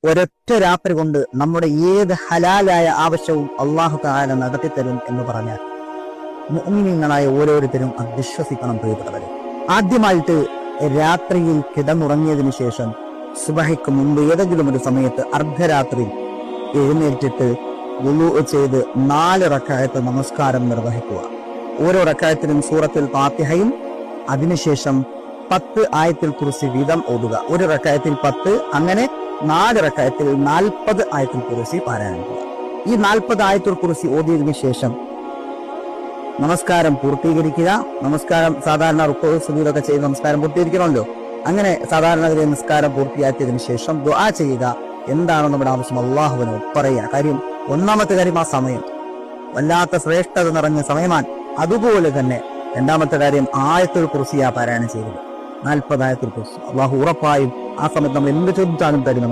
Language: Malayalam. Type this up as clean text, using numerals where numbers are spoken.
ഒരൊറ്റ രാത്രി കൊണ്ട് നമ്മുടെ ഏത് ഹലാലായ ആവശ്യവും അള്ളാഹു തആല നടത്തിത്തരും എന്ന് പറഞ്ഞാൽ മുഅ്മിനീങ്ങളായ ഓരോരുത്തരും അത് വിശ്വസിക്കണം പ്രിയപ്പെട്ടവരെ. ആദ്യമായിട്ട് രാത്രിയിൽ കിടന്നുറങ്ങിയതിനു ശേഷം സുബഹിക്ക് മുമ്പ് ഏതെങ്കിലും ഒരു സമയത്ത് അർദ്ധരാത്രി എഴുന്നേറ്റിട്ട് വുളൂ ചെയ്ത് 4 റക്അത്ത് നമസ്കാരം നിർവഹിക്കുക. ഓരോ റക്അത്തിനും സൂറത്തുൽ ഫാത്തിഹയും അതിനുശേഷം 10 ആയത്തുൽ കുർസി വീതം ഓതുക. ഒരു റക്അത്തിൽ 10, അങ്ങനെ 4 റക്അത്തിൽ 40 ആയത്തുൽ കുർസി പാരായണം ചെയ്യുക. ഈ 40 ആയത്തുൽ കുർസി ഓതിയതിനു ശേഷം നമസ്കാരം പൂർത്തീകരിക്കുക. നമസ്കാരം സാധാരണ റുക്കൂ സുജൂദൊക്കെ ചെയ്ത് നമസ്കാരം പൂർത്തീകരിക്കണമല്ലോ. അങ്ങനെ സാധാരണ നിസ്കാരം പൂർത്തിയാക്കിയതിനു ശേഷം ദുആ ചെയ്യുക. എന്താണ് നമ്മുടെ ആവശ്യം അള്ളാഹുവിനോട് പറയുക. കാര്യം ഒന്നാമത്തെ കാര്യം ആ സമയം വല്ലാത്ത ശ്രേഷ്ഠത നിറഞ്ഞ സമയമാണ്. അതുപോലെ തന്നെ രണ്ടാമത്തെ കാര്യം ആയത്തുൽ കുർസിയാ പാരായണം ചെയ്തത്. 40 ആയത്തുൽ കുർസി. അള്ളാഹു ഉറപ്പായും ആ സമയത്ത് നമ്മൾ എന്ത് ചോദിച്ചാലും തരും.